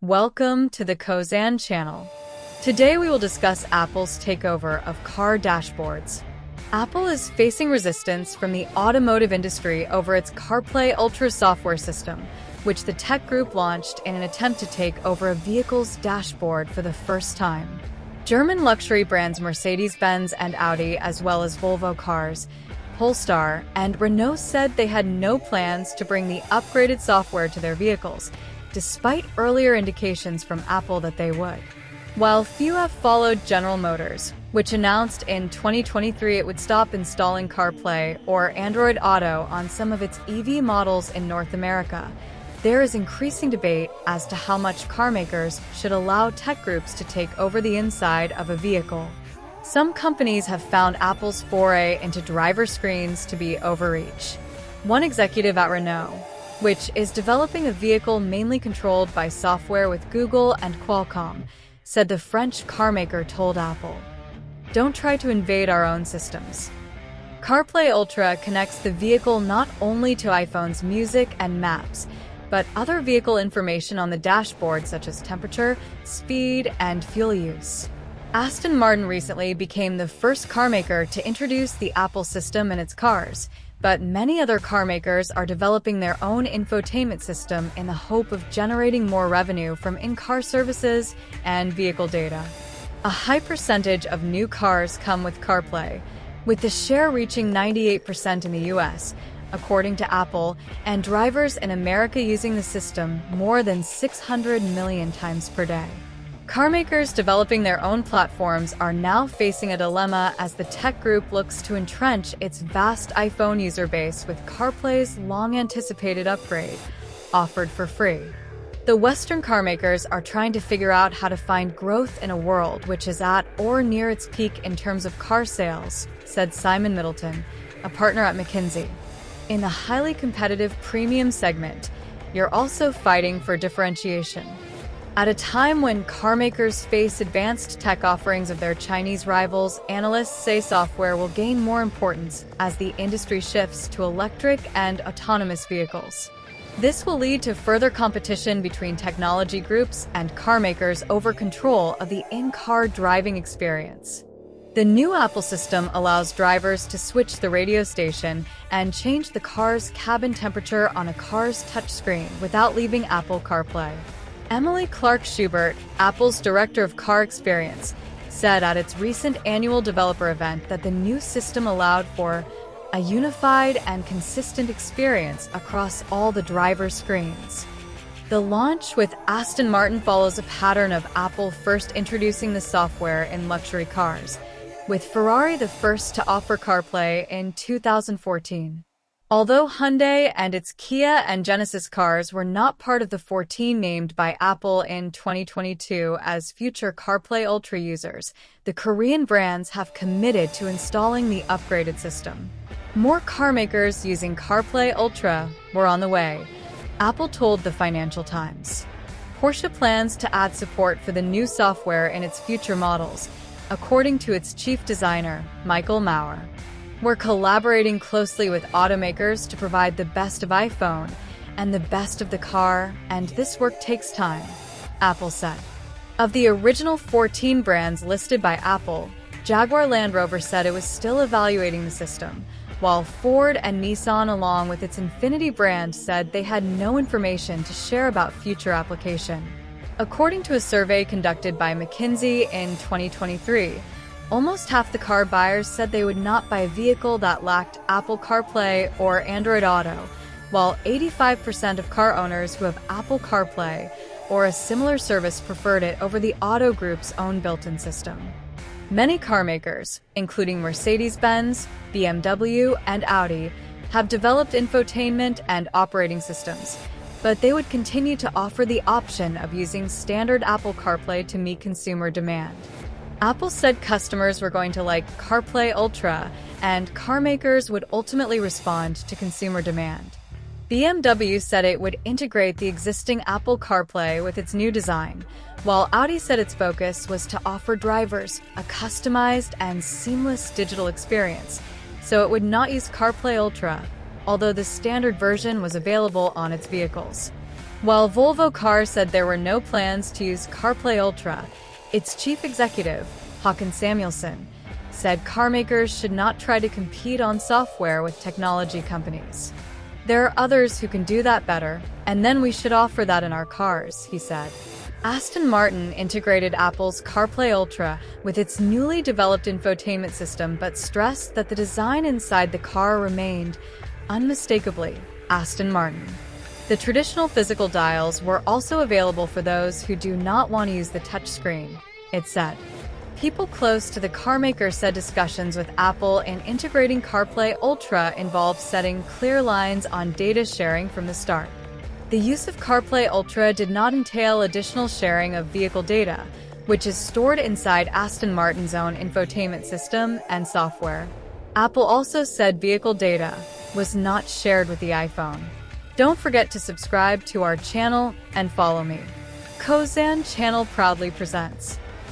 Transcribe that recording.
Welcome to the Kozan channel. Today we will discuss Apple's takeover of car dashboards. Apple is facing resistance from the automotive industry over its CarPlay Ultra software system, which the tech group launched in an attempt to take over a vehicle's dashboard for the first time. German luxury brands Mercedes-Benz and Audi, as well as Volvo cars, Polestar, and Renault said they had no plans to bring the upgraded software to their vehicles, despite earlier indications from Apple that they would. While few have followed General Motors, which announced in 2023 it would stop installing CarPlay or Android Auto on some of its EV models in North America, there is increasing debate as to how much car makers should allow tech groups to take over the inside of a vehicle. Some companies have found Apple's foray into driver screens to be overreach. One executive at Renault, which is developing a vehicle mainly controlled by software with Google and Qualcomm, said the French carmaker told Apple, "Don't try to invade our own systems." CarPlay Ultra connects the vehicle not only to iPhone's music and maps, but other vehicle information on the dashboard such as temperature, speed, and fuel use. Aston Martin recently became the first carmaker to introduce the Apple system in its cars, but many other car makers are developing their own infotainment system in the hope of generating more revenue from in-car services and vehicle data. A high percentage of new cars come with CarPlay, with the share reaching 98% in the US, according to Apple, and drivers in America using the system more than 600 million times per day. Carmakers developing their own platforms are now facing a dilemma as the tech group looks to entrench its vast iPhone user base with CarPlay's long-anticipated upgrade, offered for free. The Western carmakers are trying to figure out how to find growth in a world which is at or near its peak in terms of car sales, said Simon Middleton, a partner at McKinsey. In the highly competitive premium segment, you're also fighting for differentiation. At a time when carmakers face advanced tech offerings of their Chinese rivals, analysts say software will gain more importance as the industry shifts to electric and autonomous vehicles. This will lead to further competition between technology groups and carmakers over control of the in-car driving experience. The new Apple system allows drivers to switch the radio station and change the car's cabin temperature on a car's touchscreen without leaving Apple CarPlay. Emily Clark-Schubert, Apple's Director of Car Experience, said at its recent annual developer event that the new system allowed for a unified and consistent experience across all the driver screens. The launch with Aston Martin follows a pattern of Apple first introducing the software in luxury cars, with Ferrari the first to offer CarPlay in 2014. Although Hyundai and its Kia and Genesis cars were not part of the 14 named by Apple in 2022 as future CarPlay Ultra users, the Korean brands have committed to installing the upgraded system. More carmakers using CarPlay Ultra were on the way, Apple told the Financial Times. Porsche plans to add support for the new software in its future models, according to its chief designer, Michael Maurer. "We're collaborating closely with automakers to provide the best of iPhone and the best of the car, and this work takes time," Apple said. Of the original 14 brands listed by Apple, Jaguar Land Rover said it was still evaluating the system, while Ford and Nissan, along with its Infiniti brand, said they had no information to share about future application. According to a survey conducted by McKinsey in 2023, almost half the car buyers said they would not buy a vehicle that lacked Apple CarPlay or Android Auto, while 85% of car owners who have Apple CarPlay or a similar service preferred it over the Auto Group's own built-in system. Many car makers, including Mercedes-Benz, BMW, and Audi, have developed infotainment and operating systems, but they would continue to offer the option of using standard Apple CarPlay to meet consumer demand. Apple said customers were going to like CarPlay Ultra, and carmakers would ultimately respond to consumer demand. BMW said it would integrate the existing Apple CarPlay with its new design, while Audi said its focus was to offer drivers a customized and seamless digital experience, so it would not use CarPlay Ultra, although the standard version was available on its vehicles. While Volvo Cars said there were no plans to use CarPlay Ultra, its chief executive, Håkan Samuelsson, said carmakers should not try to compete on software with technology companies. There are others who can do that better, and then we should offer that in our cars, he said. Aston Martin integrated Apple's CarPlay Ultra with its newly developed infotainment system but stressed that the design inside the car remained, unmistakably, Aston Martin. The traditional physical dials were also available for those who do not want to use the touchscreen, it said. People close to the carmaker said discussions with Apple in integrating CarPlay Ultra involved setting clear lines on data sharing from the start. The use of CarPlay Ultra did not entail additional sharing of vehicle data, which is stored inside Aston Martin's own infotainment system and software. Apple also said vehicle data was not shared with the iPhone. Don't forget to subscribe to our channel and follow me. Kozan Channel proudly presents